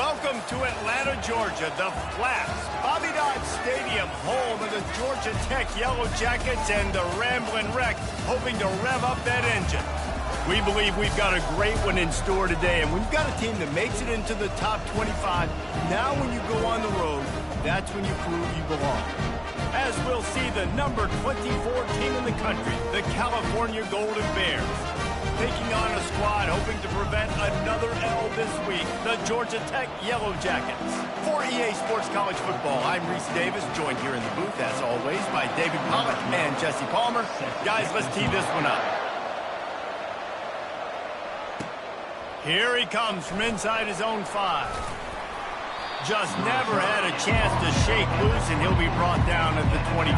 Welcome to Atlanta, Georgia, the Flats, Bobby Dodd Stadium, home of the Georgia Tech Yellow Jackets and the Ramblin' Wreck, hoping to rev up that engine. We believe we've got a great one in store today, and when you've got a team that makes it into the top 25, now when you go on the road, that's when you prove you belong. As we'll see the number 24 team in the country, the California Golden Bears, taking on a squad hoping to prevent another L this week, the Georgia Tech Yellow Jackets. For EA Sports College Football, I'm Reese Davis, joined here in the booth, as always, by David Pollock and Jesse Palmer. Guys, let's tee this one up. Here he comes from inside his own 5. Just never had a chance to shake loose, and he'll be brought down at the 24.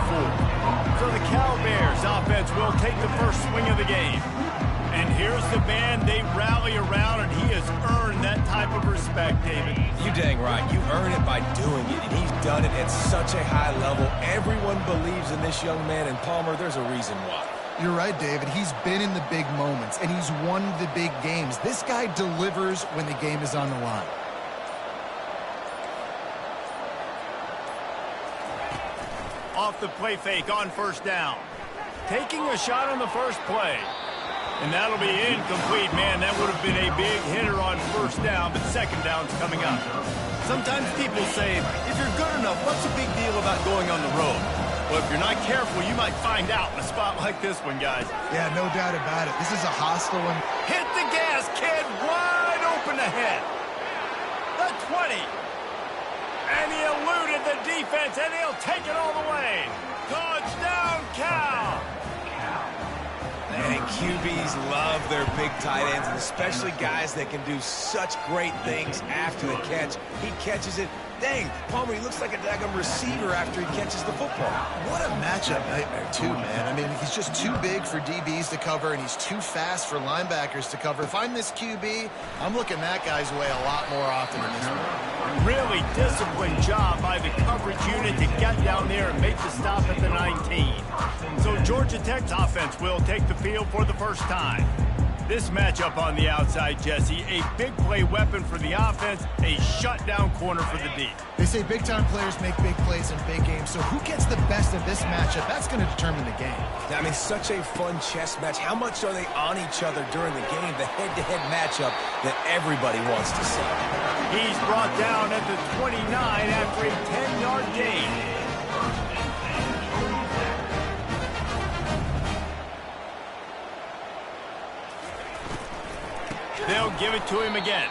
So the Cal Bears offense will take the first swing of the game. And here's the band they rally around, and he has earned that type of respect, David. You dang right. You earn it by doing it, and he's done it at such a high level. Everyone believes in this young man, and Palmer, there's a reason why. You're right, David. He's been in the big moments, and he's won the big games. This guy delivers when the game is on the line. Off the play fake on first down. Taking a shot on the first play. And that'll be incomplete. Man, that would have been a big hitter on first down, but second down's coming up. Sometimes people say, if you're good enough, what's the big deal about going on the road? Well, if you're not careful, you might find out in a spot like this one, guys. Yeah, no doubt about it. This is a hostile one. Hit the gas, kid. Wide open ahead. The 20. And he eluded the defense, and he'll take it all the way. Touchdown, Cal. And QBs love their big tight ends, and especially guys that can do such great things after the catch. He catches it. Dang, Palmer, he looks like a daggum receiver after he catches the football. What a matchup nightmare, too, man. I mean, he's just too big for DBs to cover, and he's too fast for linebackers to cover. If I'm this QB, I'm looking that guy's way a lot more often than this one. Really disciplined job by the coverage unit to get down there and make the stop at the 19. So Georgia Tech's offense will take the field for the first time. This matchup on the outside, Jesse, a big play weapon for the offense, a shutdown corner for the D. They say big-time players make big plays in big games, so who gets the best of this matchup? That's going to determine the game. I mean, such a fun chess match. How much are they on each other during the game? The head-to-head matchup that everybody wants to see. He's brought down at the 29 after a 10-yard gain. They'll give it to him again.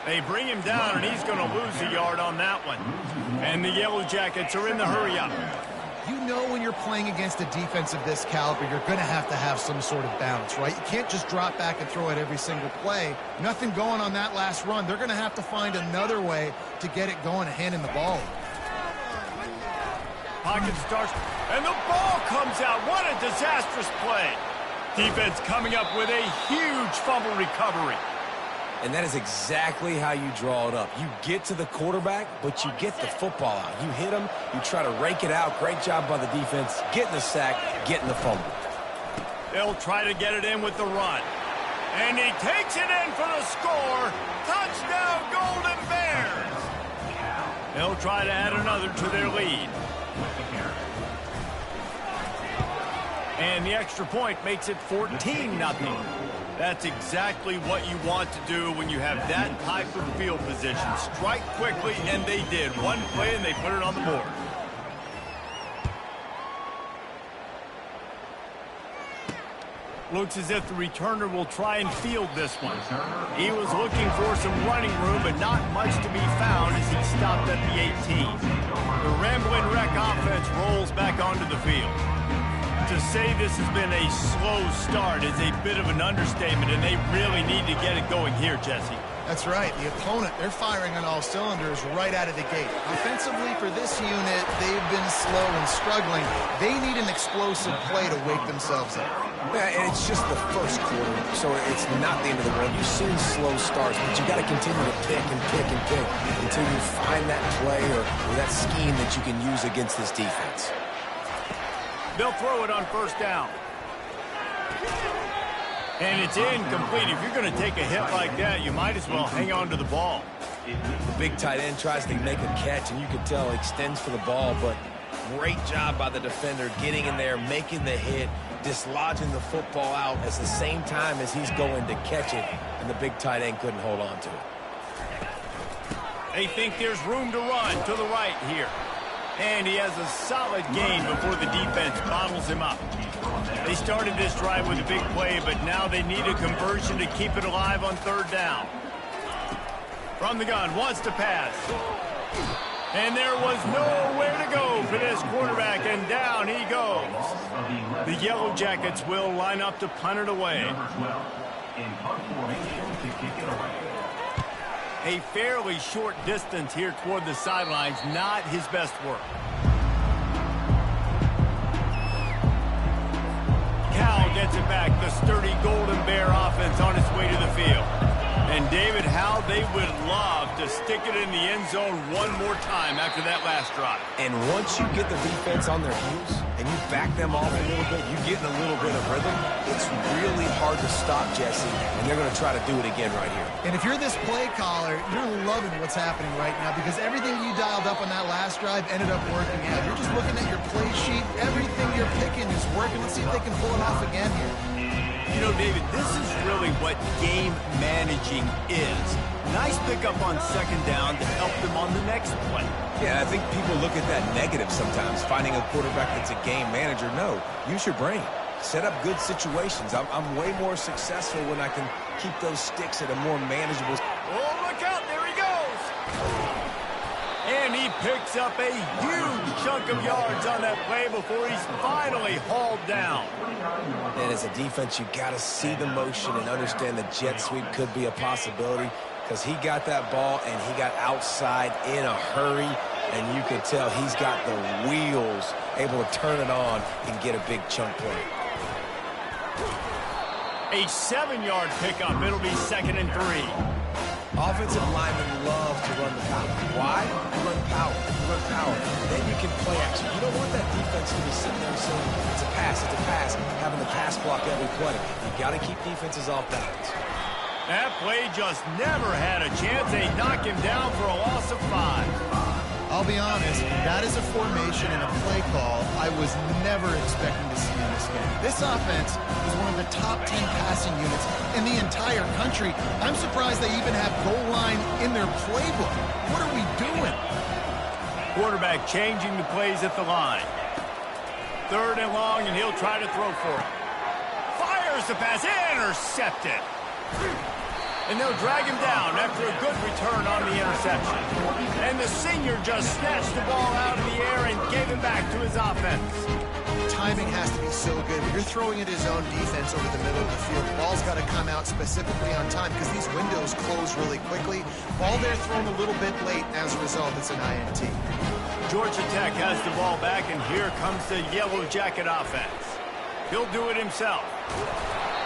They bring him down, and he's going to lose a yard on that one. And the Yellow Jackets are in the hurry-up. You know when you're playing against a defense of this caliber, you're going to have some sort of balance, right? You can't just drop back and throw it every single play. Nothing going on that last run. They're going to have to find another way to get it going and handing the ball. Pocket starts, and the ball comes out. What a disastrous play. Defense coming up with a huge fumble recovery. And that is exactly how you draw it up. You get to the quarterback, but you get the football out. You hit him, you try to rake it out. Great job by the defense, getting the sack, getting the fumble. They'll try to get it in with the run. And he takes it in for the score. Touchdown, Golden Bears. They'll try to add another to their lead. And the extra point makes it 14-0. That's exactly what you want to do when you have that type of field position. Strike quickly, and they did. One play, and they put it on the board. Looks as if the returner will try and field this one. He was looking for some running room, but not much to be found as he stopped at the 18. The Ramblin' Wreck offense rolls back onto the field. To say this has been a slow start is a bit of an understatement, and they really need to get it going here, Jesse. That's right. The opponent, they're firing on all cylinders right out of the gate. Offensively, for this unit, they've been slow and struggling. They need an explosive play to wake themselves up. Yeah, and it's just the first quarter, so it's not the end of the world. You've seen slow starts, but you got to continue to pick and pick and pick until you find that play or that scheme that you can use against this defense. They'll throw it on first down. And it's incomplete. If you're going to take a hit like that, you might as well hang on to the ball. The big tight end tries to make a catch, and you can tell extends for the ball, but great job by the defender getting in there, making the hit, dislodging the football out at the same time as he's going to catch it, and the big tight end couldn't hold on to it. They think there's room to run to the right here. And he has a solid gain before the defense bottles him up. They started this drive with a big play, but now they need a conversion to keep it alive on third down. From the gun, wants to pass. And there was nowhere to go for this quarterback, and down he goes. The Yellow Jackets will line up to punt it away. A fairly short distance here toward the sidelines, not his best work. Cal gets it back, the sturdy Golden Bear offense on its way to the field. And David, how they would love to stick it in the end zone one more time after that last drive. And once you get the defense on their heels and you back them off a little bit, you get in a little bit of rhythm, it's really hard to stop, Jesse, and they're going to try to do it again right here. And if you're this play caller, you're loving what's happening right now because everything you dialed up on that last drive ended up working out. You're just looking at your play sheet. Everything you're picking is working. Let's see if they can pull it off again here. You know, David, this is really what game managing is. Nice pickup on second down to help them on the next play. Yeah, I think people look at that negative sometimes, finding a quarterback that's a game manager. No, use your brain. Set up good situations. I'm way more successful when I can keep those sticks at a more manageable... Oh, look out. There he goes. And he picks up a huge chunk of yards on that play before he's finally hauled down. And as a defense, you got to see the motion and understand the jet sweep could be a possibility because he got that ball and he got outside in a hurry, and you can tell he's got the wheels able to turn it on and get a big chunk play. A 7-yard pickup. It'll be 2nd and 3. Offensive linemen love to run the power. Why? You run power. You run power. Then you can play action. You don't want that defense to be sitting there saying, it's a pass, having the pass block every play. You got to keep defenses off balance. That play just never had a chance. They knock him down for a loss of 5. I'll be honest, that is a formation and a play call I was never expecting to see in this game. This offense is one of the top 10 passing units in the entire country. I'm surprised they even have goal line in their playbook. What are we doing? Quarterback changing the plays at the line. 3rd and long, and he'll try to throw for it. Fires the pass, intercepted. And they'll drag him down after a good return on the interception. And the senior just snatched the ball out of the air and gave it back to his offense. Timing has to be so good. When you're throwing at his own defense over the middle of the field, the ball's got to come out specifically on time because these windows close really quickly. Ball there thrown a little bit late. As a result, it's an INT. Georgia Tech has the ball back, and here comes the Yellow Jacket offense. He'll do it himself.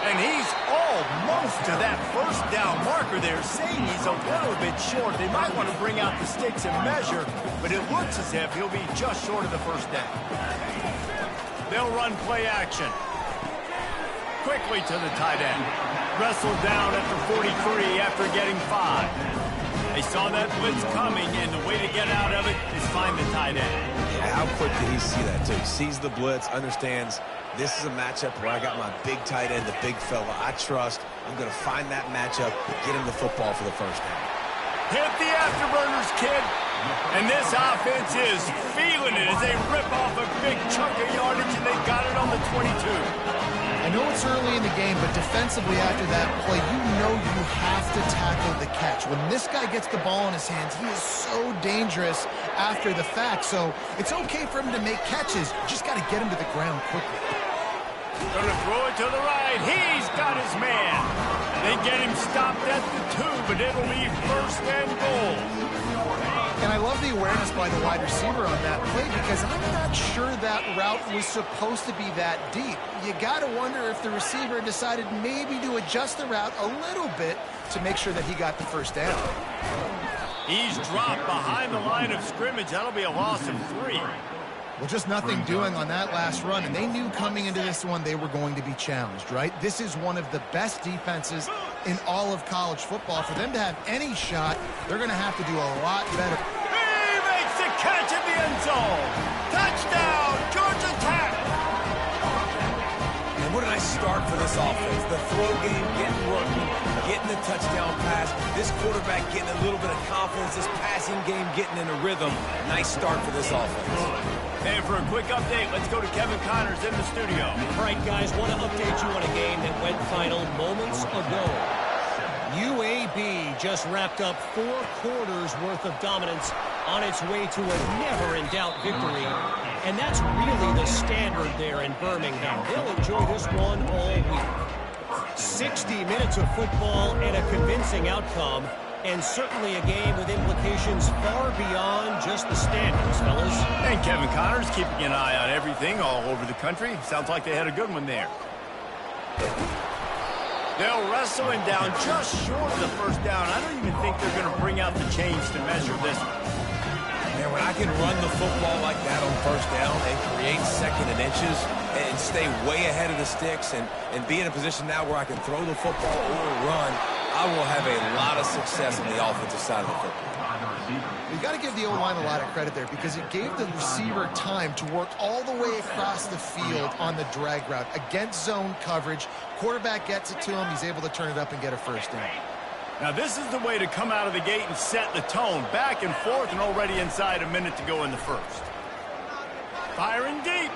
And he's almost to that first down marker there, saying he's a little bit short. They might want to bring out the sticks and measure, but it looks as if he'll be just short of the first down. They'll run play action. Quickly to the tight end. Wrestled down at the 43 after getting 5. They saw that blitz coming, and the way to get out of it is find the tight end. Yeah, how quick did he see that, too? He sees the blitz, understands this is a matchup where I got my big tight end, the big fella I trust. I'm going to find that matchup and get him the football for the first down. Hit the afterburners, kid. And this offense is feeling it as they rip off a big chunk of yardage, and they got it on the 22. I know it's early in the game, but defensively after that play, you know you have to tackle the catch. When this guy gets the ball in his hands, he is so dangerous after the fact. So it's okay for him to make catches. You just got to get him to the ground quickly. Going to throw it to the right. He's got his man. They get him stopped at the 2, but it'll be 1st and goal. And I love the awareness by the wide receiver on that play because I'm not sure that route was supposed to be that deep. You got to wonder if the receiver decided maybe to adjust the route a little bit to make sure that he got the first down. He's dropped behind the line of scrimmage. That'll be a loss of 3. Well, just nothing doing on that last run, and they knew coming into this one they were going to be challenged, right? This is one of the best defenses in all of college football. For them to have any shot, they're going to have to do a lot better. He makes the catch in the end zone. Touchdown, Georgia Tech. And what a nice start for this offense. The throw game getting working, getting the touchdown pass. This quarterback getting a little bit of confidence. This passing game getting in a rhythm. Nice start for this offense. And for a quick update, let's go to Kevin Connors in the studio. All right, guys, want to update you on a game that went final moments ago. UAB just wrapped up 4 quarters worth of dominance on its way to a never-in-doubt victory. And that's really the standard there in Birmingham. They'll enjoy this one all week. 60 minutes of football and a convincing outcome. And certainly a game with implications far beyond just the standings, fellas. And Kevin Connors keeping an eye on everything all over the country. Sounds like they had a good one there. They'll wrestle him down just short of the first down. I don't even think they're going to bring out the chains to measure this one. Man, when I can run the football like that on first down and create second and inches and stay way ahead of the sticks and be in a position now where I can throw the football or run, I will have a lot of success on the offensive side of the football. You got to give the O-line a lot of credit there because it gave the receiver time to work all the way across the field on the drag route against zone coverage. Quarterback gets it to him. He's able to turn it up and get a first down. Now, this is the way to come out of the gate and set the tone. Back and forth and already inside a minute to go in the first. Firing deep.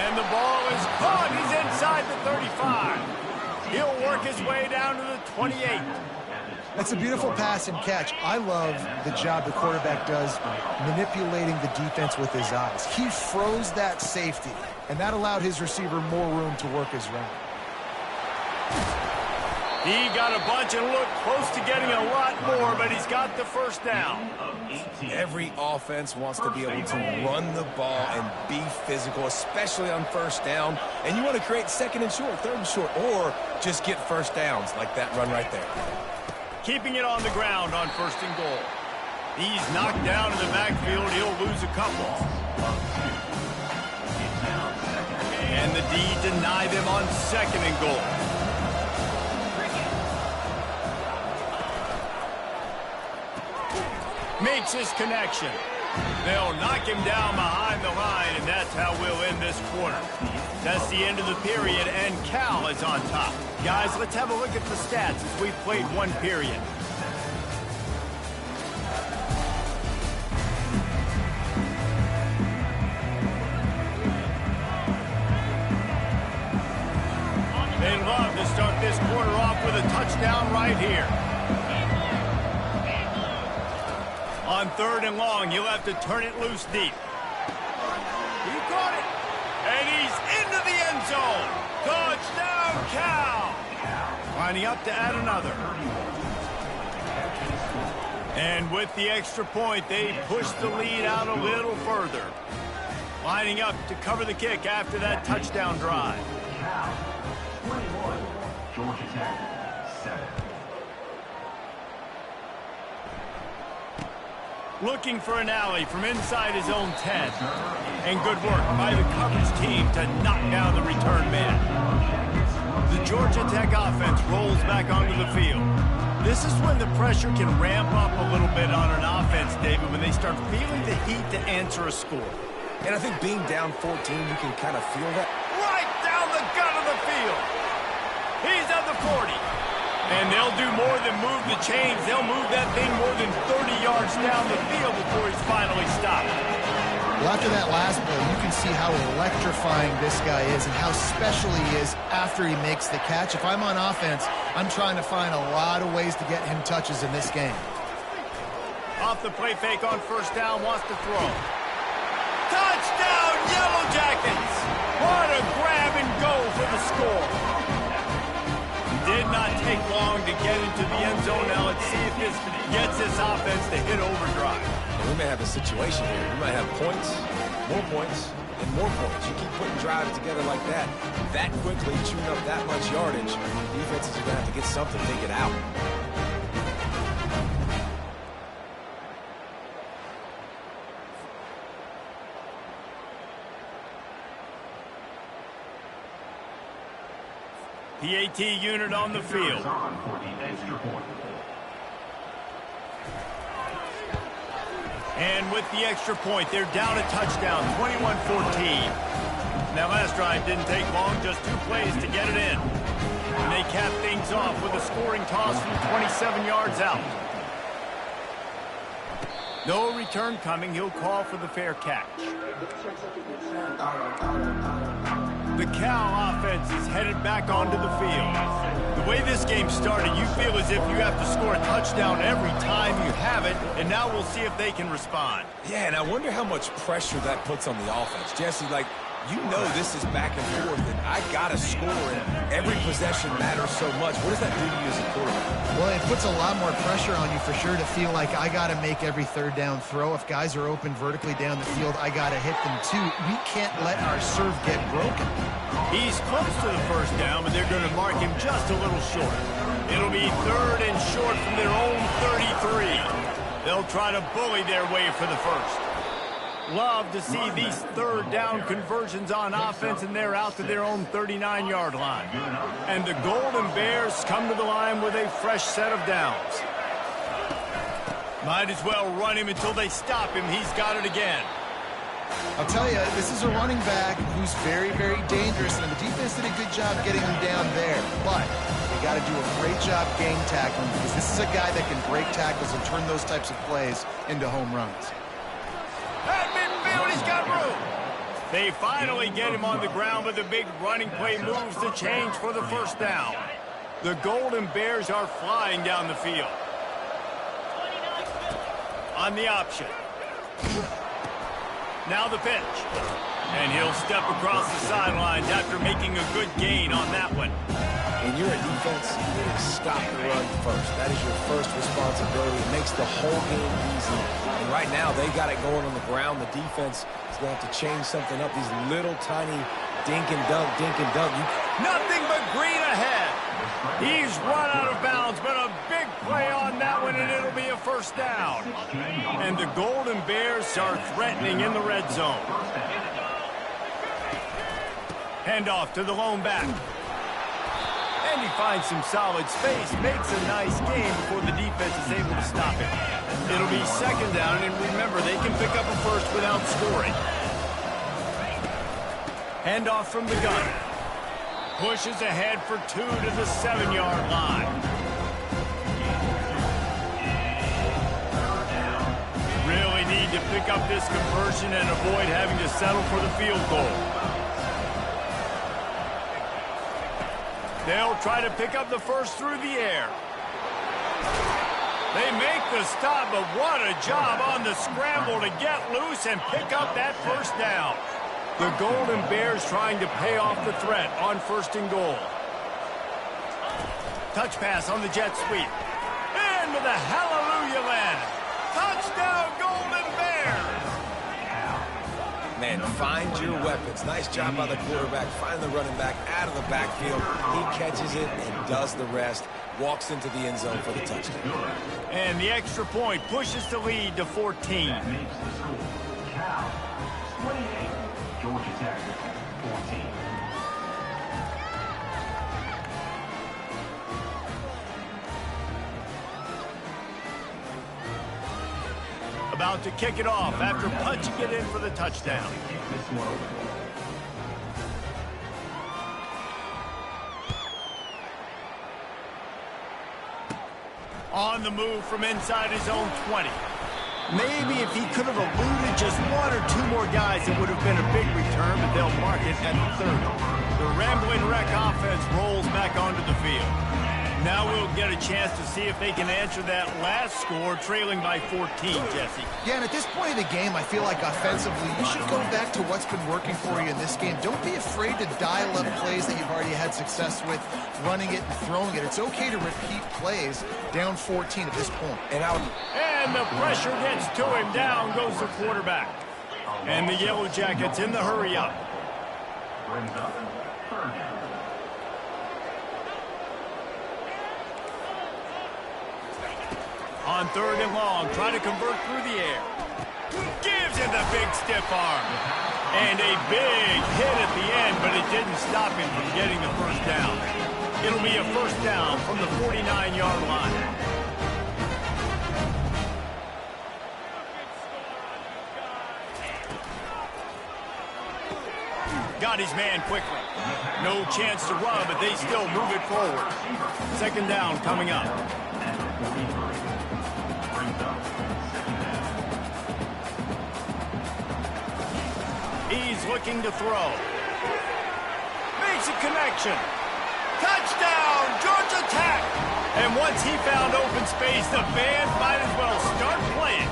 And the ball is caught. He's inside the 35. He'll work his way down to the 28. That's a beautiful pass and catch. I love the job the quarterback does manipulating the defense with his eyes. He froze that safety, and that allowed his receiver more room to work his route. He got a bunch and looked close to getting a lot more, but he's got the first down. Every offense wants to be able to run the ball and be physical, especially on first down. And you want to create second and short, third and short, or just get first downs like that run right there. Keeping it on the ground on first and goal. He's knocked down in the backfield. He'll lose a couple. And the D deny them on second and goal. Makes his connection. They'll knock him down behind the line, and that's how we'll end this quarter. That's the end of the period, and Cal is on top. Guys, let's have a look at the stats as we've played one period. They love to start this quarter off with a touchdown right here. On third and long, he'll have to turn it loose deep. He caught it. And he's into the end zone. Touchdown, Cal. Lining up to add another. And with the extra point, they push the lead out a little further. Lining up to cover the kick after that touchdown drive. 21, Georgia Tech, 7. Looking for an alley from inside his own 10. And good work by the coverage team to knock down the return man. The Georgia Tech offense rolls back onto the field. This is when the pressure can ramp up a little bit on an offense, David, when they start feeling the heat to answer a score. And I think being down 14, you can kind of feel that. Right down the gut of the field. He's at the 40. And they'll do more than move the chains. They'll move that thing more than 30 yards down the field before he's finally stopped. Well, after that last play, you can see how electrifying this guy is and how special he is after he makes the catch. If I'm on offense, I'm trying to find a lot of ways to get him touches in this game. Off the play fake on first down, wants to throw. Touchdown, Yellow Jackets! What a grab and go for the score. Did not take long to get into the end zone. Now let's see if this gets this offense to hit overdrive. We may have a situation here. We might have points, and more points. You keep putting drives together like that quickly, chewing up that much yardage, defenses are going to have to get something to get out. PAT unit on the field. On for the extra point. And with the extra point, they're down a touchdown, 21-14. That last drive didn't take long, just 2 plays to get it in. And they cap things off with a scoring toss from 27 yards out. No return coming. He'll call for the fair catch. The Cal offense is headed back onto the field. The way this game started, you feel as if you have to score a touchdown every time you have it, and now we'll see if they can respond. Yeah, and I wonder how much pressure that puts on the offense. Jesse, like, you know this is back and forth, and I got to score, and every possession matters so much. What does that do to you as a quarterback? Well, it puts a lot more pressure on you for sure to feel like I got to make every third down throw. If guys are open vertically down the field, I got to hit them too. We can't let our serve get broken. He's close to the first down, but they're going to mark him just a little short. It'll be 3rd and short from their own 33. They'll try to bully their way for the first. Love to see these third down conversions on offense, and they're out to their own 39-yard line. And the Golden Bears come to the line with a fresh set of downs. Might as well run him until they stop him. He's got it again. I'll tell you, this is a running back who's very, very dangerous, and the defense did a good job getting him down there. But they got to do a great job game tackling, because this is a guy that can break tackles and turn those types of plays into home runs. At midfield, he's got room. They finally get him on the ground, but the big running play moves the change for the first down. The Golden Bears are flying down the field. On the option. Now the pitch. And he'll step across the sidelines after making a good gain on that one. When you're a defense, you need to stop the run first. That is your first responsibility. It makes the whole game easy. And right now, they got it going on the ground. The defense is going to have to change something up. These little tiny dink and dunk. Nothing but green ahead. He's run out of bounds, but a big play on that one, and it'll be a first down. And the Golden Bears are threatening in the red zone. Handoff to the lone back. And he finds some solid space, makes a nice game before the defense is able to stop him. It'll be second down, and remember, they can pick up a first without scoring. Handoff from the gun. Pushes ahead for 2 to the 7-yard line. Really need to pick up this conversion and avoid having to settle for the field goal. They'll try to pick up the first through the air. They make the stop, but what a job on the scramble to get loose and pick up that first down. The Golden Bears trying to pay off the threat on 1st and goal. Touch pass on the jet sweep. Into the hallelujah land. Touchdown, Golden Bears! Man, find your weapons. Nice job by the quarterback. Find the running back out of the backfield. He catches it and does the rest. Walks into the end zone for the touchdown. And the extra point pushes the lead to 14. That makes the score. Cal, 28. Georgia Tech, 14. About to kick it off after punching it in for the touchdown. This one over. On the move from inside his own 20. Maybe if he could have eluded just 1 or 2 more guys, it would have been a big return, but they'll mark it at the 30. The Rambling Wreck offense rolls back onto the field. Now we'll get a chance to see if they can answer that last score, trailing by 14, Jesse. Yeah, and at this point of the game, I feel like offensively, you should go back to what's been working for you in this game. Don't be afraid to dial up plays that you've already had success with, running it and throwing it. It's okay to repeat plays down 14 at this point. And the pressure gets to him. Down goes the quarterback. And the Yellow Jackets in the hurry up. Brings up 3rd down. On 3rd and long, try to convert through the air. Gives him the big stiff arm. And a big hit at the end, but it didn't stop him from getting the first down. It'll be a first down from the 49-yard line. Got his man quickly. No chance to run, but they still move it forward. Second down coming up. He's looking to throw. Makes a connection. Touchdown, Georgia Tech! And once he found open space, the fans might as well start playing.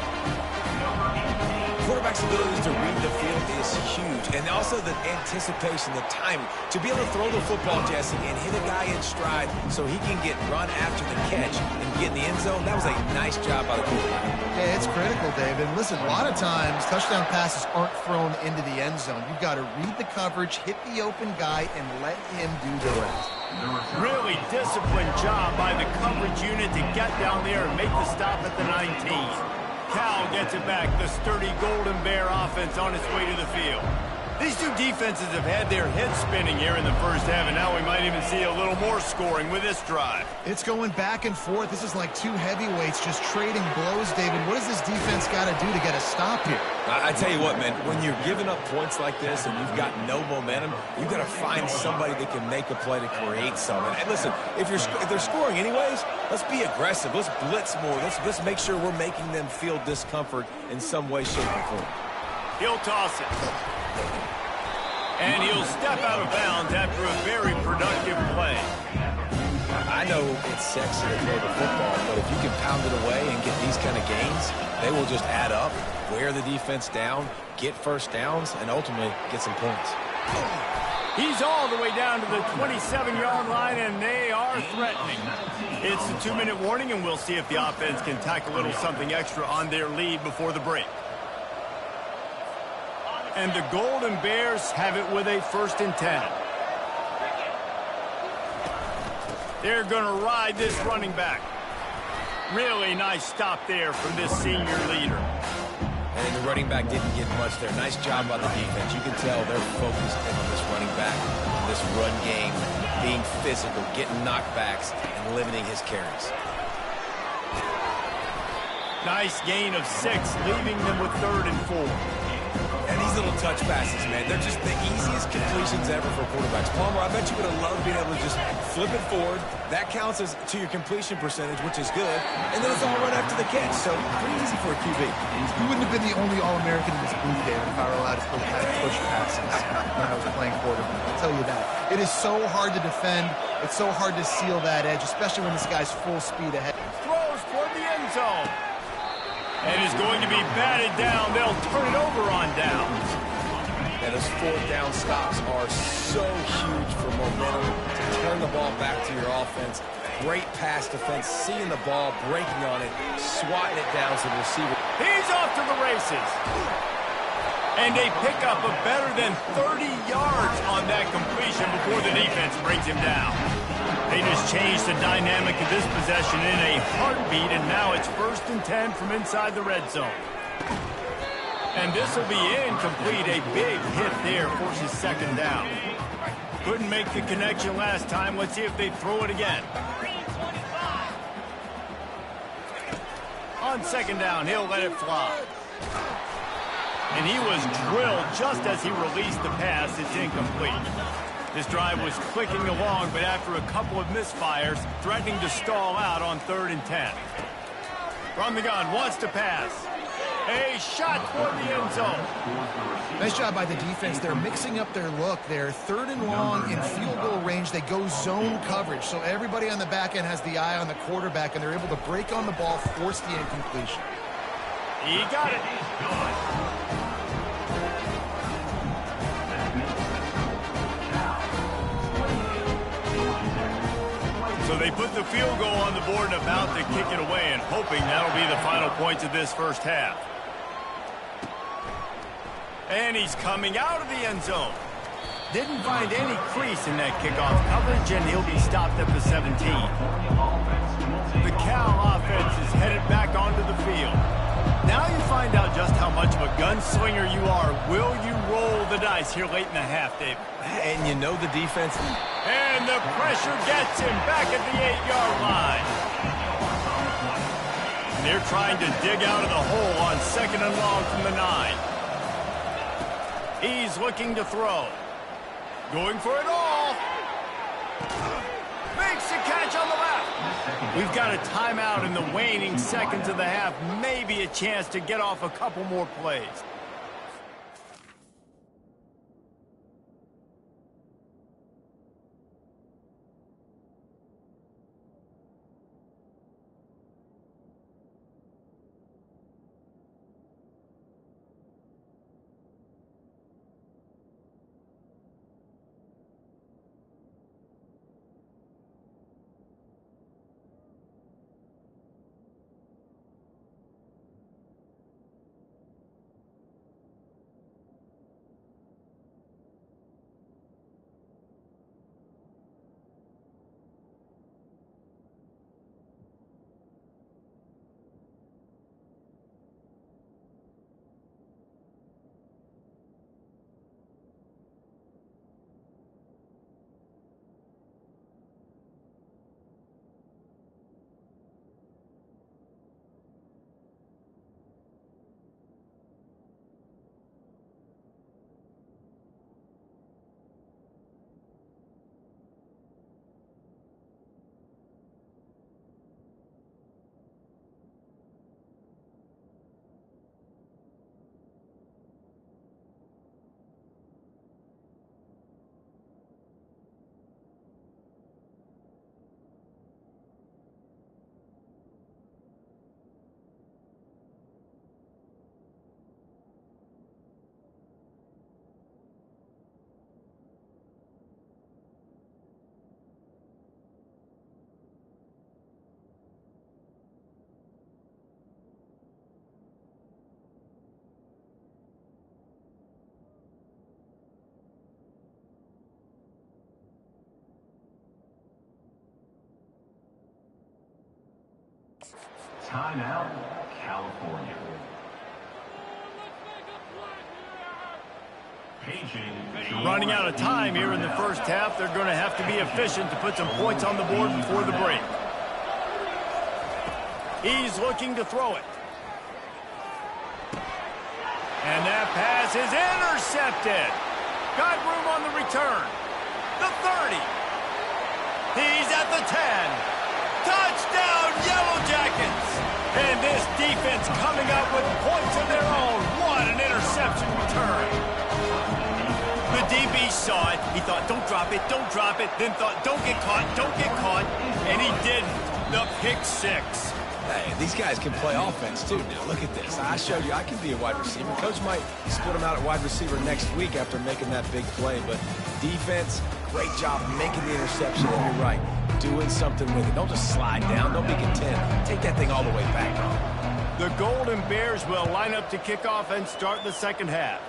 Quarterback's ability to read the field is huge, and also the anticipation, the timing. To be able to throw the football, Jesse, and hit a guy in stride so he can get run after the catch and get in the end zone, that was a nice job by the quarterback. Yeah, it's critical, David. Listen, a lot of times touchdown passes aren't thrown into the end zone. You've got to read the coverage, hit the open guy, and let him do the rest. Really disciplined job by the coverage unit to get down there and make the stop at the 19. Cal gets it back, the sturdy Golden Bear offense on its way to the field. These two defenses have had their heads spinning here in the first half, and now we might even see a little more scoring with this drive. It's going back and forth. This is like two heavyweights just trading blows, David. What does this defense got to do to get a stop here? I tell you what, man, when you're giving up points like this and you've got no momentum, you've got to find somebody that can make a play to create something. And listen, if they're scoring anyways, let's be aggressive. Let's blitz more. Let's make sure we're making them feel discomfort in some way, shape, or form. He'll toss it. And he'll step out of bounds after a very productive play. I know it's sexy to throw the football, but if you can pound it away and get these kind of gains, they will just add up, wear the defense down, get first downs, and ultimately get some points. He's all the way down to the 27-yard line, and they are threatening. It's a 2-minute warning, and we'll see if the offense can tack a little something extra on their lead before the break. And the Golden Bears have it with a 1st and 10. They're going to ride this running back. Really nice stop there from this senior leader. And the running back didn't get much there. Nice job by the defense. You can tell they're focused in on this running back, this run game, being physical, getting knockbacks, and limiting his carries. Nice gain of 6, leaving them with 3rd and 4. And these little touch passes, man, they're just the easiest completions ever for quarterbacks. Palmer, I bet you would have loved being able to just flip it forward. That counts as to your completion percentage, which is good. And then it's all run after the catch, so pretty easy for a QB. You wouldn't have been the only All-American in this booth, David, if I were allowed to push passes when I was playing quarterback. I'll tell you that. It is so hard to defend. It's so hard to seal that edge, especially when this guy's full speed ahead. Throws toward the end zone. And is going to be batted down. They'll turn it over on downs. And those 4th down stops are so huge for momentum to turn the ball back to your offense. Great pass defense, seeing the ball, breaking on it, swatting it down to the receiver. He's off to the races. And they pick up a better than 30 yards on that completion before the defense brings him down. They just changed the dynamic of this possession in a heartbeat, and now it's 1st and 10 from inside the red zone. And this will be incomplete. A big hit there forces 2nd down. Couldn't make the connection last time. Let's see if they throw it again. On 2nd down, he'll let it fly. And he was drilled just as he released the pass. It's incomplete. This drive was clicking along, but after a couple of misfires, threatening to stall out on 3rd and 10. From the gun, wants to pass. A shot toward the end zone. Nice job by the defense. They're mixing up their look. They're 3rd and long in field goal range. They go zone coverage, so everybody on the back end has the eye on the quarterback, and they're able to break on the ball, force the incompletion. He got it. So they put the field goal on the board and about to kick it away, and hoping that'll be the final points of this first half. And he's coming out of the end zone. Didn't find any crease in that kickoff coverage, and he'll be stopped at the 17. The Cal offense is headed back onto the field. Now you find out just how much much of a gunslinger you are, will you roll the dice here late in the half, David? And you know the defense. And the pressure gets him back at the 8-yard line. And they're trying to dig out of the hole on 2nd and long from the 9. He's looking to throw. Going for it all. Makes the catch on the left. We've got a timeout in the waning seconds of the half. Maybe a chance to get off a couple more plays. Timeout, California. Running out of time here in the first half. They're going to have to be efficient to put some points on the board before the break. He's looking to throw it. And that pass is intercepted. Got room on the return. The 30. He's at the 10. Touchdown, Yellow Jackets! And this defense coming up with points of their own. What an interception return. The DB saw it. He thought, don't drop it, don't drop it. Then thought, don't get caught, don't get caught. And he didn't. The pick 6. Hey, these guys can play offense, too. Now, look at this. I showed you I can be a wide receiver. Coach might split him out at wide receiver next week after making that big play. But defense, great job making the interception. And you're right, doing something with it. Don't just slide down. Don't be content. Take that thing all the way back. The Golden Bears will line up to kick off and start the second half.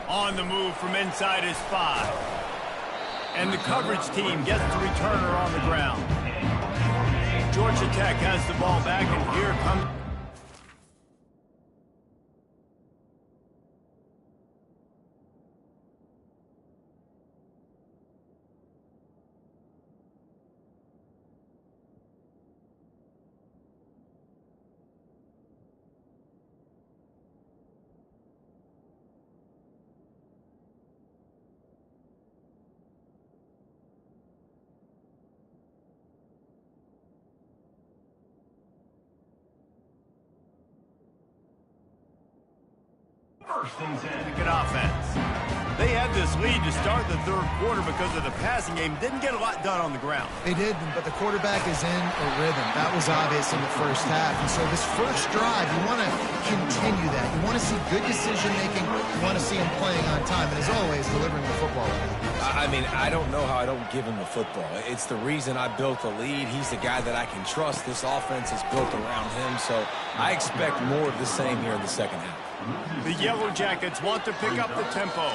On the move from inside is 5. And the coverage team gets the returner on the ground. Georgia Tech has the ball back, and here comes... First and 10. Good offense. They had this lead to start the third quarter because of the passing game. Didn't get a lot done on the ground. They did, but the quarterback is in a rhythm. That was obvious in the first half. And so this first drive, you want to continue that. You want to see good decision-making. You want to see him playing on time. And as always, delivering the football. I mean, I don't know how I don't give him the football. It's the reason I built the lead. He's the guy that I can trust. This offense is built around him. So I expect more of the same here in the second half. The Yellow Jackets want to pick up the tempo.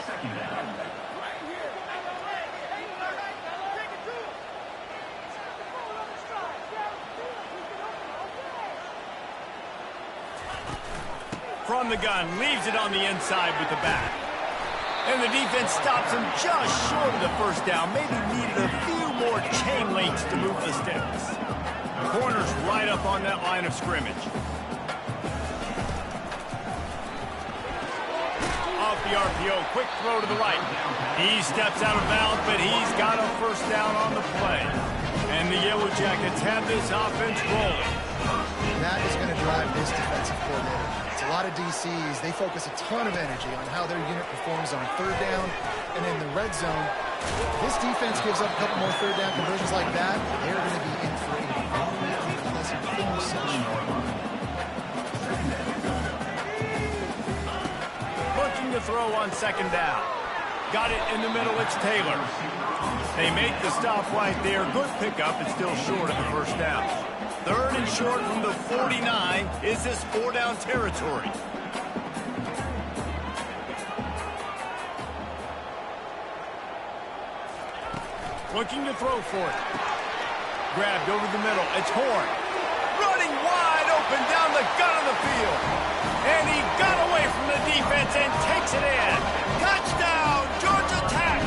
from the gun, leaves it on the inside with the back. And the defense stops him just short of the first down. Maybe needed a few more chain links to move the sticks. Corner's right up on that line of scrimmage. Off the RPO, quick throw to the right. He steps out of bounds, but he's got a first down on the play. And the Yellow Jackets have this offense rolling. That is going to drive this defensive coordinator. It's a lot of DCs. They focus a ton of energy on how their unit performs on third down and in the red zone. This defense gives up a couple more third down conversions like that. They're going to be in for a very unpleasant film session. Looking to throw on second down. Got it in the middle. It's Taylor. They make the stop right there. Good pickup. It's still short of the first down. Third and short from the 49. Is this four-down territory? Looking to throw for it. Grabbed over the middle. It's Horn. Running wide open down the gut of the field. And he got away from the defense and takes it in. Touchdown, Georgia Tech!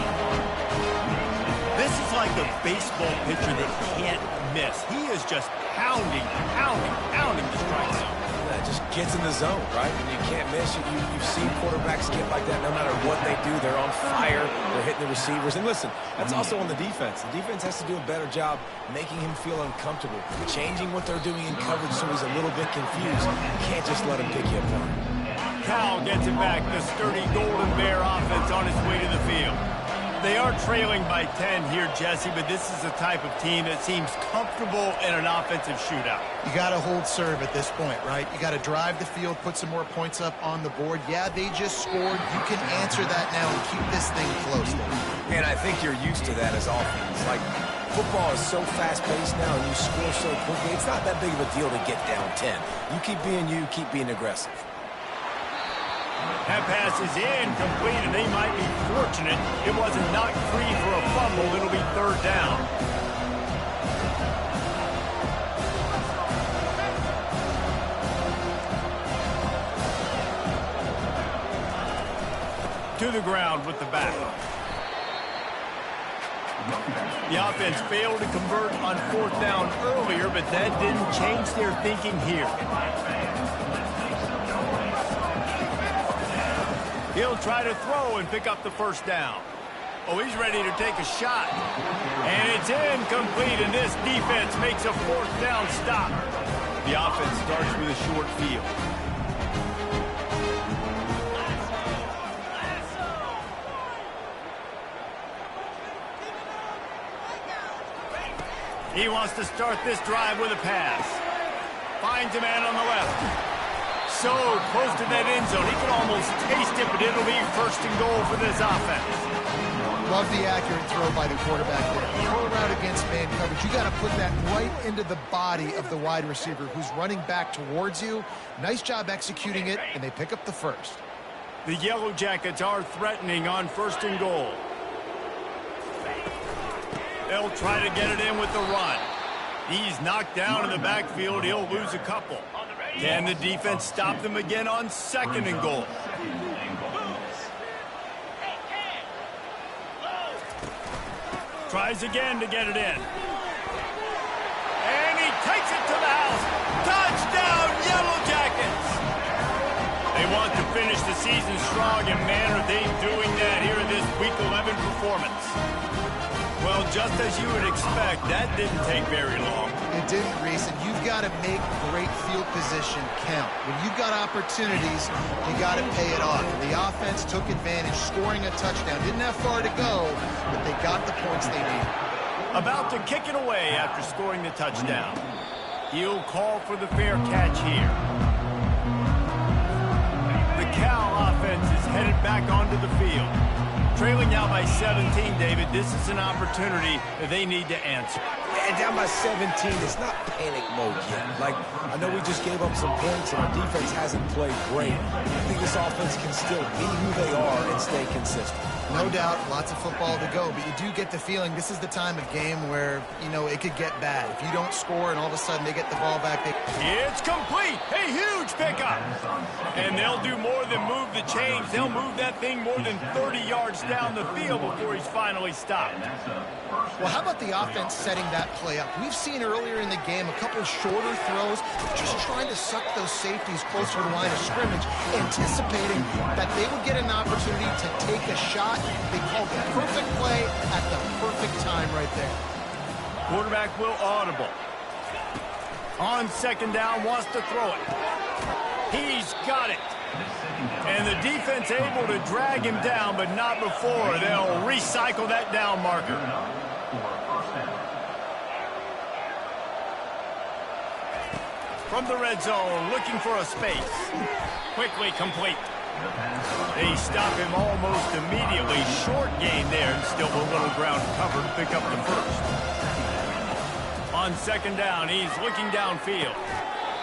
This is like a baseball pitcher that can't miss. He is just pounding the strike zone. That just gets in the zone, right? And you can't miss. You've seen quarterbacks get like that no matter what they do. They're on fire. They're hitting the receivers. And listen, that's also on the defense. The defense has to do a better job making him feel uncomfortable, changing what they're doing in coverage so he's a little bit confused. You can't just let him pick you apart. Cal gets it back. The sturdy Golden Bear offense on its way to the field. They are trailing by 10 here, Jesse, but this is the type of team that seems comfortable in an offensive shootout. You got to hold serve at this point, right? You got to drive the field, put some more points up on the board. Yeah, they just scored. You can answer that now and keep this thing close. And I think you're used to that as offense. Like, football is so fast-paced now, and you score so quickly. It's not that big of a deal to get down 10. You keep being aggressive. That pass is incomplete, and they might be fortunate it wasn't knocked free for a fumble. It'll be third down. To the ground with the back. The offense failed to convert on fourth down earlier, but that didn't change their thinking here. He'll try to throw and pick up the first down. Oh, he's ready to take a shot. And it's incomplete, and this defense makes a fourth down stop. The offense starts with a short field. He wants to start this drive with a pass. Finds a man on the left. So close to that end zone, he can almost taste it, but it'll be first and goal for this offense. Love the accurate throw by the quarterback there. Throw around against man coverage. You got to put that right into the body of the wide receiver who's running back towards you. Nice job executing it, and they pick up the first. The Yellow Jackets are threatening on first and goal. They'll try to get it in with the run. He's knocked down in the backfield. He'll lose a couple. Can the defense stop them again on second and goal? Tries again to get it in. And he takes it to the house. Touchdown, Yellow Jackets! They want to finish the season strong, and man, are they doing that here in this Week 11 performance. Well, just as you would expect, that didn't take very long. It didn't, Reese, and you've got to make great field position count. When you've got opportunities, you got to pay it off. The offense took advantage, scoring a touchdown. Didn't have far to go, but they got the points they needed. About to kick it away after scoring the touchdown. He'll call for the fair catch here. The Cal offense is headed back onto the field. Trailing now by 17, David. This is an opportunity that they need to answer. And down by 17, it's not panic mode yet. Like, I know we just gave up some points and our defense hasn't played great. I think this offense can still be who they are and stay consistent. No doubt, lots of football to go, but you do get the feeling this is the time of game where, you know, it could get bad. If you don't score and all of a sudden they get the ball back, It's complete. A huge pickup. And they'll do more than move the chains. They'll move that thing more than 30 yards down the field before he's finally stopped. Well, how about the offense setting that play up? We've seen earlier in the game a couple shorter throws, just trying to suck those safeties closer to the line of scrimmage, anticipating that they would get an opportunity to take a shot. They called the perfect play at the perfect time right there. Quarterback will audible. On second down, wants to throw it. He's got it. And the defense able to drag him down, but not before. They'll recycle that down marker. From the red zone, looking for a space. Quickly complete. They stop him almost immediately. Short gain there, and still a little ground covered to pick up the first. On second down, he's looking downfield.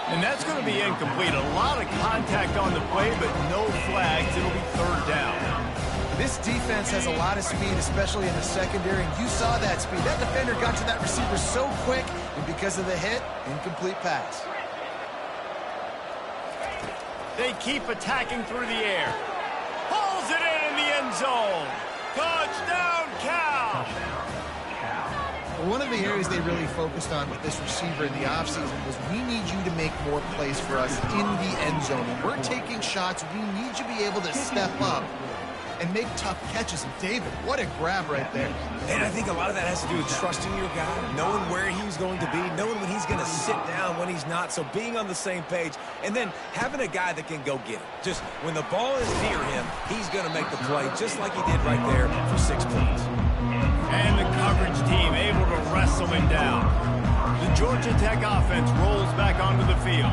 And that's going to be incomplete. A lot of contact on the play, but no flags. It'll be third down. This defense has a lot of speed, especially in the secondary, and you saw that speed. That defender got to that receiver so quick, and because of the hit, incomplete pass. They keep attacking through the air. Pulls it in the end zone. Touchdown, Cal! One of the areas they really focused on with this receiver in the offseason was we need you to make more plays for us in the end zone. When we're taking shots, we need you to be able to step up and make tough catches. And David, what a grab right there. And I think a lot of that has to do with trusting your guy, knowing where he's going to be, knowing when he's going to sit down, when he's not, so being on the same page, and then having a guy that can go get it. Just when the ball is near him, he's going to make the play, just like he did right there for 6 points. And the coverage team able to wrestle him down. The Georgia Tech offense rolls back onto the field.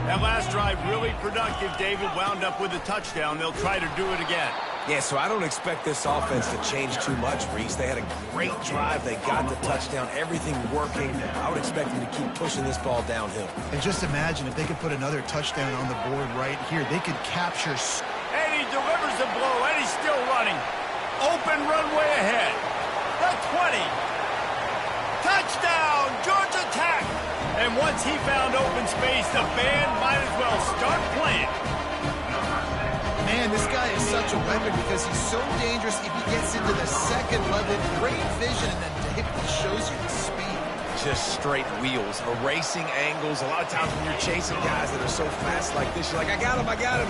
That last drive really productive. David wound up with a touchdown. They'll try to do it again. Yeah, so I don't expect this offense to change too much, Reese. They had a great drive. They got the touchdown. Everything working. I would expect them to keep pushing this ball downhill. And just imagine if they could put another touchdown on the board right here. They could capture. And he delivers the blow, and he's still running. Open runway ahead. The 20. Touchdown, Georgia Tech. And once he found open space, the band might as well start playing. Man, this guy is such a weapon because he's so dangerous if he gets into the second level. Great vision, and then David shows you the speed. Just straight wheels, erasing angles. A lot of times when you're chasing guys that are so fast like this, you're like, I got him, I got him.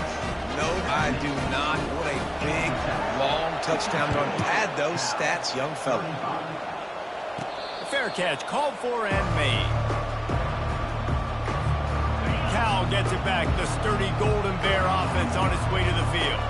No, I do not. What a big, long touchdown run. Pad those stats, young fella. Fair catch, called for and made. Cal gets it back. The sturdy Golden Bear offense on its way to the field.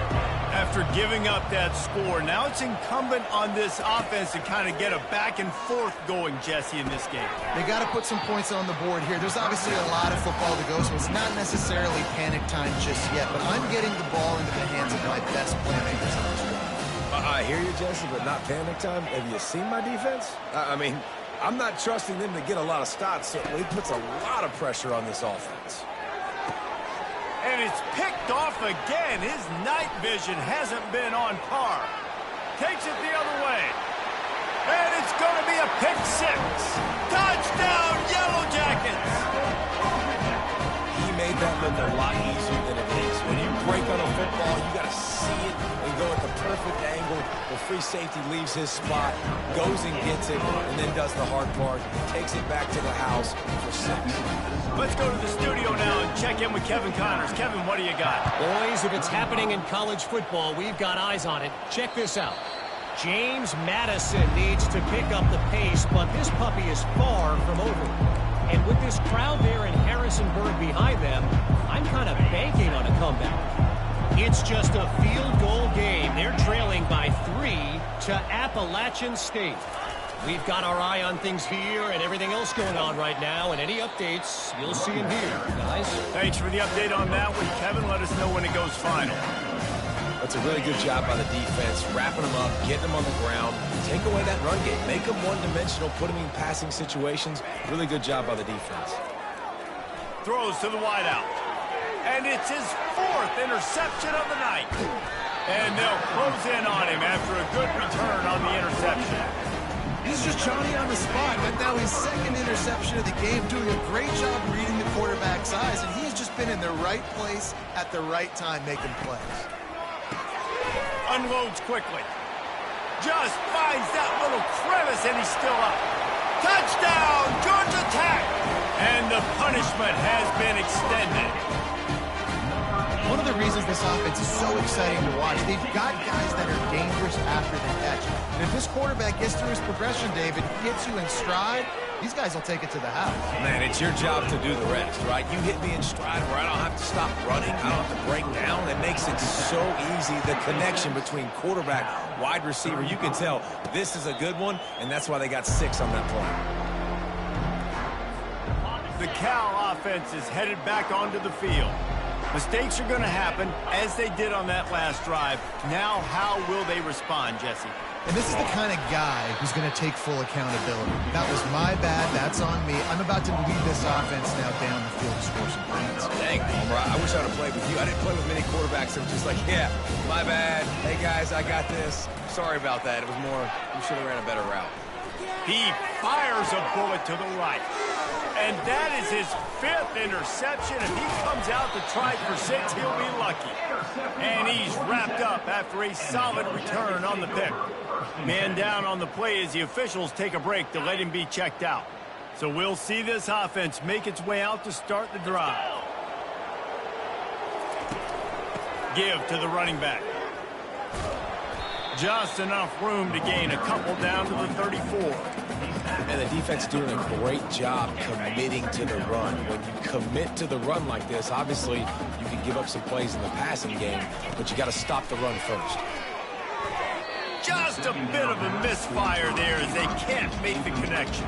After giving up that score, now it's incumbent on this offense to kind of get a back and forth going, Jesse, in this game. They got to put some points on the board here. There's obviously a lot of football to go, so it's not necessarily panic time just yet, but I'm getting the ball into the hands of my best playmakers on this drive. I hear you, Jesse, but not panic time. Have you seen my defense? I mean, I'm not trusting them to get a lot of stops, so he puts a lot of pressure on this offense. And it's picked off again. His night vision hasn't been on par. Takes it the other way. And it's going to be a pick six. Touchdown, Yellow Jackets! He made that look a lot easier than it is. When you break on a football, you got to see it and go at the perfect angle. The free safety leaves his spot, goes and gets it, and then does the hard part. Takes it back to the house for 6. Let's go to the studio now and check in with Kevin Connors. Kevin, what do you got? Boys, if it's happening in college football, we've got eyes on it. Check this out. James Madison needs to pick up the pace, but this puppy is far from over. And with this crowd there in Harrisonburg behind them, I'm kind of banking on a comeback. It's just a field goal game. They're trailing by 3 to Appalachian State. We've got our eye on things here and everything else going on right now, and any updates, you'll see them here, guys. Thanks for the update on that one, Kevin. Let us know when it goes final. That's a really good job by the defense, wrapping them up, getting them on the ground, take away that run game, make them one-dimensional, put them in passing situations. Really good job by the defense. Throws to the wideout. And it's his 4th interception of the night. And they'll close in on him after a good return on the interception. He's just Johnny on the spot, but now his 2nd interception of the game, doing a great job reading the quarterback's eyes, and he's just been in the right place at the right time making plays. Unloads quickly. Just finds that little crevice, and he's still up. Touchdown, Georgia Tech! And the punishment has been extended. One of the reasons this offense is so exciting to watch, they've got guys that are dangerous after the catch. And if this quarterback gets through his progression, David, gets you in stride, these guys will take it to the house. Man, it's your job to do the rest, right? You hit me in stride where I don't have to stop running. I don't have to break down. It makes it so easy. The connection between quarterback, wide receiver, you can tell this is a good one, and that's why they got 6 on that play. The Cal offense is headed back onto the field. Mistakes are going to happen, as they did on that last drive. Now, how will they respond, Jesse? And this is the kind of guy who's going to take full accountability. That was my bad. That's on me. I'm about to lead this offense now down the field to score some points. Dang, Homer, I wish I would have played with you. I didn't play with many quarterbacks that were just like, yeah, my bad. Hey, guys, I got this. Sorry about that. It was more, you should have ran a better route. He fires a bullet to the right. And that is his 5th interception. If he comes out to try for 6, he'll be lucky. And he's wrapped up after a solid return on the pick. Man down on the play as the officials take a break to let him be checked out. So we'll see this offense make its way out to start the drive. Give to the running back. Just enough room to gain a couple down to the 34. And the defense is doing a great job committing to the run. When you commit to the run like this, obviously you can give up some plays in the passing game, but you got to stop the run first. Just a bit of a misfire there as they can't make the connection.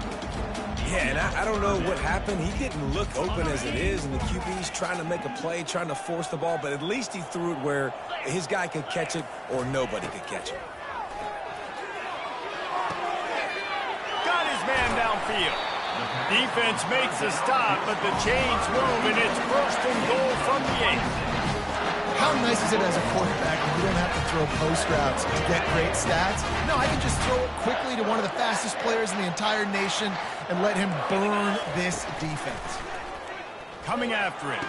Yeah, and I don't know what happened. He didn't look open as it is, and the QB's trying to make a play, trying to force the ball, but at least he threw it where his guy could catch it or nobody could catch it. Got his man downfield. Defense makes a stop, but the chains move, and it's 1st and goal from the 8. How nice is it as a quarterback when you don't have to throw post routes to get great stats? No, I can just throw it quickly to one of the fastest players in the entire nation and let him burn this defense. Coming after it.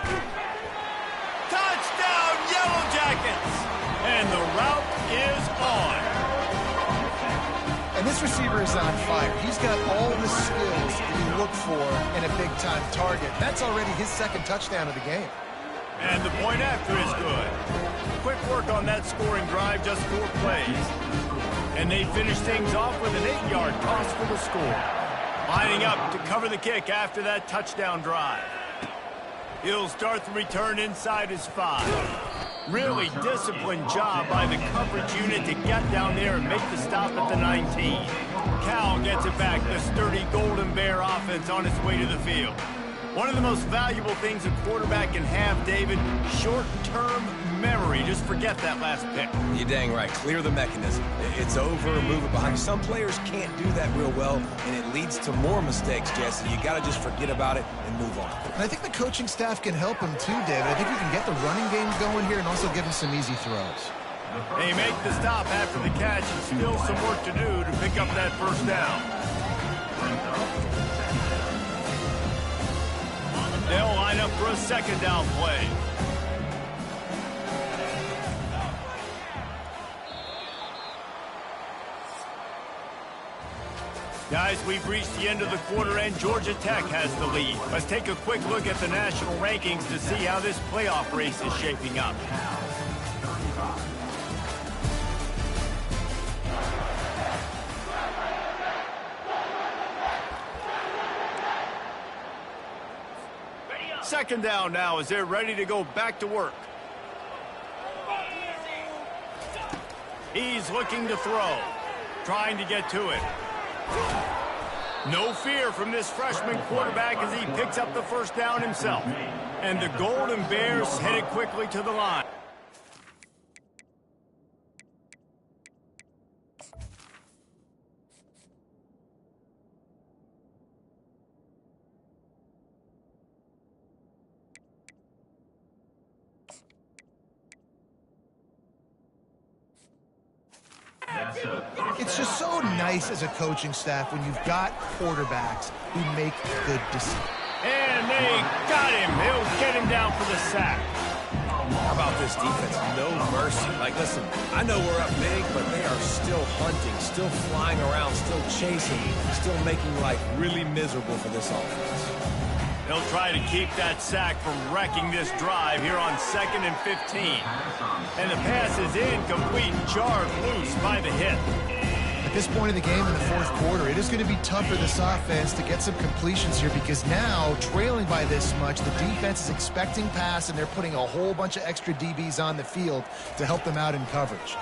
Touchdown, Yellow Jackets! And the route is on. And this receiver is on fire. He's got all the skills that you look for in a big-time target. That's already his 2nd touchdown of the game. And the point after is good. Quick work on that scoring drive, just 4 plays. And they finish things off with an 8-yard toss for the score. Lining up to cover the kick after that touchdown drive. He'll start the return inside his 5. Really disciplined job by the coverage unit to get down there and make the stop at the 19. Cal gets it back, the sturdy Golden Bear offense on its way to the field. One of the most valuable things a quarterback can have, David, short-term memory. Just forget that last pick. You're dang right. Clear the mechanism. It's over, move it behind you. Some players can't do that real well, and it leads to more mistakes, Jesse. You got to just forget about it and move on. And I think the coaching staff can help him too, David. I think you can get the running game going here and also give him some easy throws. They make the stop after the catch and still some work to do to pick up that 1st down. They'll line up for a 2nd down play. Guys, we've reached the end of the quarter, and Georgia Tech has the lead. Let's take a quick look at the national rankings to see how this playoff race is shaping up. Second down now as they're ready to go back to work. He's looking to throw, trying to get to it. No fear from this freshman quarterback as he picks up the 1st down himself. And the Golden Bears headed quickly to the line. It's just so nice as a coaching staff when you've got quarterbacks who make good decisions. And they got him. He'll get him down for the sack. How about this defense? No mercy. Like, listen, I know we're up big, but they are still hunting, still flying around, still chasing, still making life really miserable for this offense. They'll try to keep that sack from wrecking this drive here on 2nd and 15. And the pass is incomplete, jarred loose by the hit. At this point in the game in the fourth quarter, it is going to be tough for this offense to get some completions here because now, trailing by this much, the defense is expecting pass, and they're putting a whole bunch of extra DBs on the field to help them out in coverage.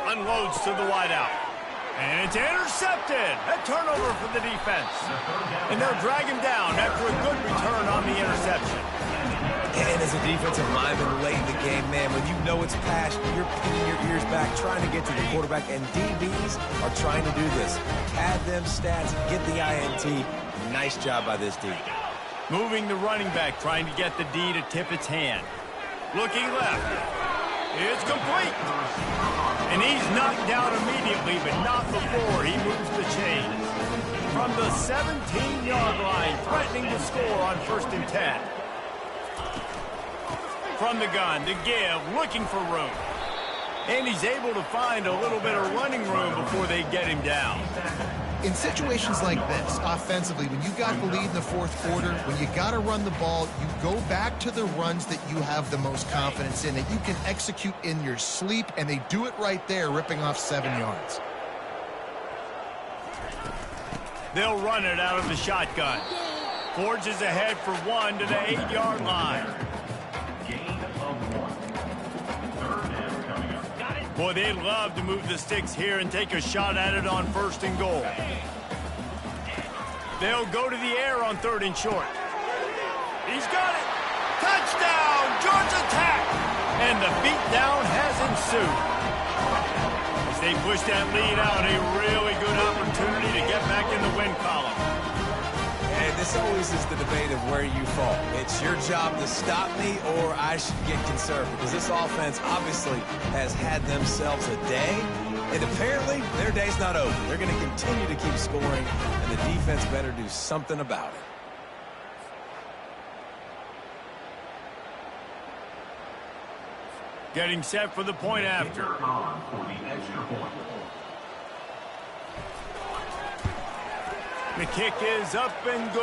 Unloads to the wideout. And it's intercepted. A turnover for the defense. And they'll drag him down after a good return on the interception. And as a defensive lineman late in the game, man, when you know it's pass, you're pinning your ears back, trying to get to the quarterback, and DBs are trying to do this. Pad them stats, get the INT. Nice job by this D. Moving the running back, trying to get the D to tip its hand. Looking left. It's complete. And he's knocked down immediately, but not before he moves the chains. From the 17-yard line, threatening to score on 1st and 10. From the gun to give, looking for room. And he's able to find a little bit of running room before they get him down. In situations like this, offensively, when you got the lead in the fourth quarter, when you got to run the ball, you go back to the runs that you have the most confidence in, that you can execute in your sleep, and they do it right there, ripping off 7 yards. They'll run it out of the shotgun. Forges ahead for 1 to the 8-yard line. Boy, they'd love to move the sticks here and take a shot at it on 1st and goal. They'll go to the air on 3rd and short. He's got it. Touchdown, Georgia Tech. And the beatdown has ensued. As they push that lead out, a really good opportunity to get back in the win column. And this always is the debate of where you fall. It's your job to stop me, or I should get conserved, because this offense obviously has had themselves a day, and apparently their day's not over. They're going to continue to keep scoring, and the defense better do something about it. Getting set for the point after. The kick is up and good.